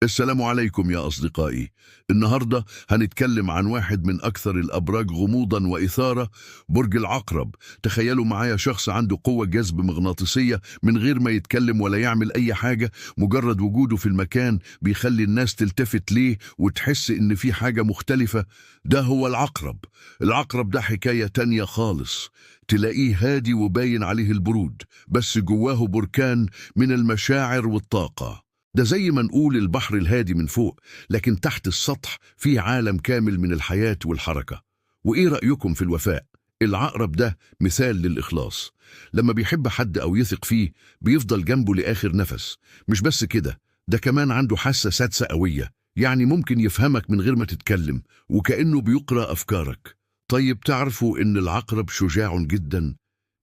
السلام عليكم يا أصدقائي. النهاردة هنتكلم عن واحد من أكثر الأبراج غموضاً وإثارة، برج العقرب. تخيلوا معايا شخص عنده قوة جذب مغناطيسية من غير ما يتكلم ولا يعمل أي حاجة، مجرد وجوده في المكان بيخلي الناس تلتفت ليه وتحس إن في حاجة مختلفة. ده هو العقرب. العقرب ده حكاية تانية خالص. تلاقيه هادي وباين عليه البرود، بس جواه بركان من المشاعر والطاقة. ده زي ما نقول البحر الهادي من فوق، لكن تحت السطح فيه عالم كامل من الحياة والحركة. وإيه رأيكم في الوفاء؟ العقرب ده مثال للإخلاص. لما بيحب حد أو يثق فيه بيفضل جنبه لآخر نفس. مش بس كده، ده كمان عنده حاسة سادسة قوية، يعني ممكن يفهمك من غير ما تتكلم، وكأنه بيقرأ أفكارك. طيب تعرفوا إن العقرب شجاع جدا؟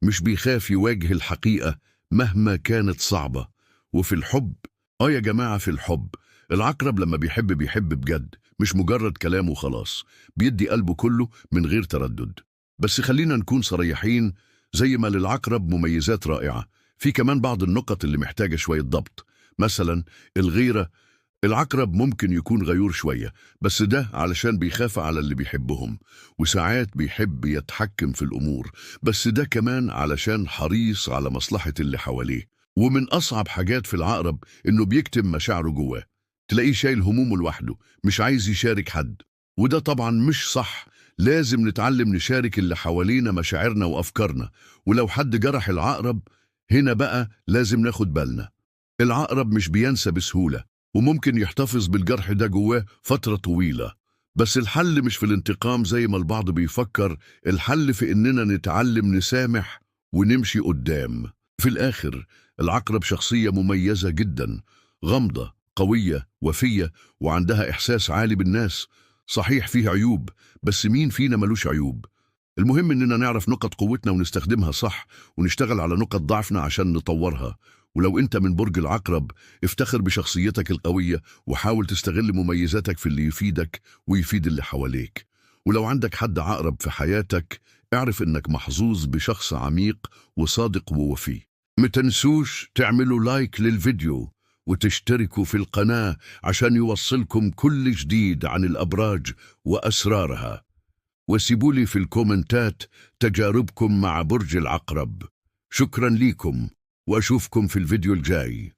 مش بيخاف يواجه الحقيقة مهما كانت صعبة. وفي الحب، يا جماعة، في الحب العقرب لما بيحب بجد، مش مجرد كلام وخلاص. بيدي قلبه كله من غير تردد. بس خلينا نكون صريحين، زي ما للعقرب مميزات رائعة، في كمان بعض النقط اللي محتاجة شوية ضبط. مثلا الغيرة. العقرب ممكن يكون غيور شوية، بس ده علشان بيخاف على اللي بيحبهم، وساعات بيحب يتحكم في الأمور، بس ده كمان علشان حريص على مصلحة اللي حواليه. ومن أصعب حاجات في العقرب إنه بيكتم مشاعره جواه. تلاقيه شايل همومه لوحده، مش عايز يشارك حد. وده طبعا مش صح. لازم نتعلم نشارك اللي حوالينا مشاعرنا وأفكارنا. ولو حد جرح العقرب، هنا بقى لازم ناخد بالنا. العقرب مش بينسى بسهولة، وممكن يحتفظ بالجرح ده جواه فترة طويلة. بس الحل مش في الانتقام زي ما البعض بيفكر. الحل في إننا نتعلم نسامح ونمشي قدام. في الآخر، العقرب شخصية مميزة جدا، غامضة، قوية، وفية، وعندها إحساس عالي بالناس. صحيح فيه عيوب، بس مين فينا ملوش عيوب؟ المهم إننا نعرف نقط قوتنا ونستخدمها صح، ونشتغل على نقط ضعفنا عشان نطورها. ولو أنت من برج العقرب، افتخر بشخصيتك القوية، وحاول تستغل مميزاتك في اللي يفيدك ويفيد اللي حواليك. ولو عندك حد عقرب في حياتك، اعرف إنك محظوظ بشخص عميق وصادق ووفي. متنسوش تعملوا لايك للفيديو وتشتركوا في القناة عشان يوصلكم كل جديد عن الأبراج وأسرارها. وسيبولي في الكومنتات تجاربكم مع برج العقرب. شكرا ليكم، وأشوفكم في الفيديو الجاي.